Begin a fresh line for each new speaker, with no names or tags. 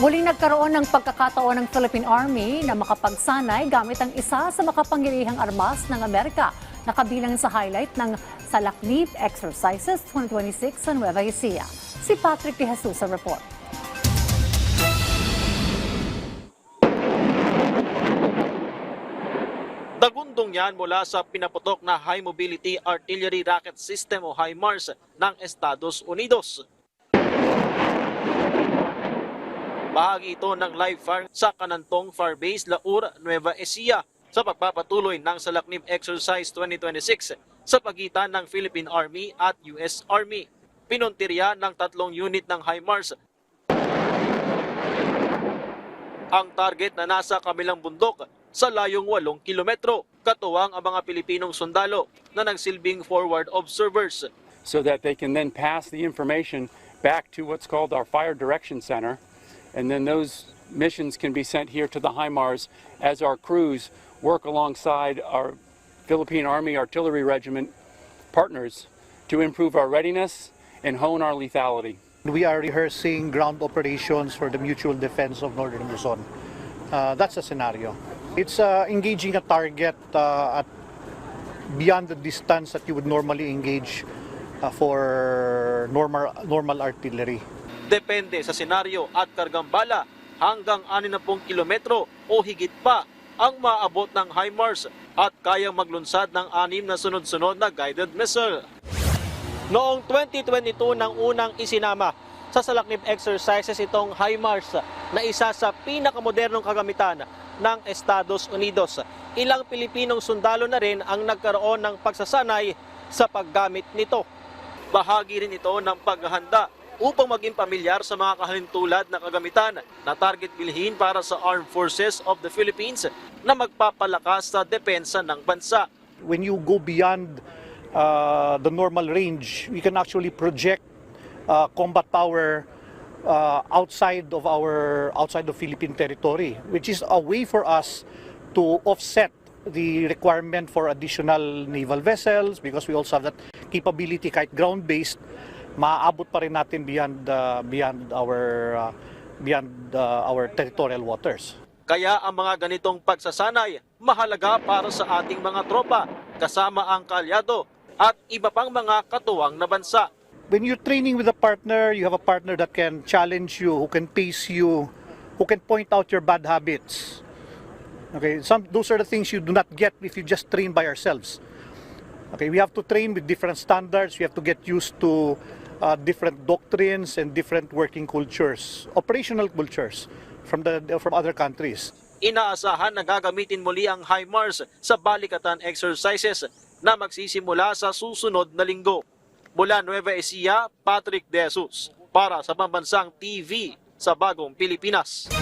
Muling nagkaroon ng pagkakataon ng Philippine Army na makapagsanay gamit ang isa sa makapangyarihang armas ng Amerika na kabilang sa highlight ng Salaknib Exercises 2026 sa Nueva Ecija. Si Patrick De Jesus sa report.
Dagundong yan mula sa pinaputok na High Mobility Artillery Rocket System o HIMARS ng Estados Unidos. Bahagi ito ng live fire sa Kanantong Fire Base, Laur, Nueva Ecija sa pagpapatuloy ng Salaknib Exercise 2026 sa pagitan ng Philippine Army at US Army. Pinuntirya ng 3 unit ng HIMARS ang target na nasa kabilang bundok sa layong 8 kilometro, katuwang ang mga Pilipinong sundalo na nagsilbing forward observers.
So that they can then pass the information back to what's called our Fire Direction Center, and then those missions can be sent here to the HIMARS as our crews work alongside our Philippine Army Artillery Regiment partners to improve our readiness and hone our lethality.
We are rehearsing ground operations for the mutual defense of Northern Luzon. That's a scenario. It's engaging a target at beyond the distance that you would normally engage for normal artillery.
Depende sa senaryo at kargang bala, hanggang 60 kilometro o higit pa ang maabot ng HIMARS at kayang maglunsad ng 6 na sunod-sunod na guided missile. Noong 2022 nang unang isinama sa Salaknib Exercises itong HIMARS na isa sa pinakamodernong kagamitan ng Estados Unidos. Ilang Pilipinong sundalo na rin ang nagkaroon ng pagsasanay sa paggamit nito. Bahagi rin ito ng paghahanda upang maging pamilyar sa mga kahalintulad na kagamitan na target bilhin para sa Armed Forces of the Philippines na magpapalakas sa depensa ng bansa.
When you go beyond the normal range, we can actually project combat power outside of Philippine territory, which is a way for us to offset the requirement for additional naval vessels, because we also have that capability kahit ground-based, maaabot pa rin natin beyond our territorial waters.
Kaya ang mga ganitong pagsasanay mahalaga para sa ating mga tropa, kasama ang kaalyado at iba pang mga katuwang na bansa.
When you're training with a partner, you have a partner that can challenge you, who can pace you, who can point out your bad habits. Okay, those are the things you do not get if you just train by ourselves. Okay, we have to train with different standards. We have to get used to different doctrines and different working cultures, operational cultures from other countries.
Inaasahan na gagamitin muli ang HIMARS sa balikatan exercises na magsisimula sa susunod na linggo. Mula Nueva Ecija, Patrick De Jesus para sa Pambansang TV sa Bagong Pilipinas.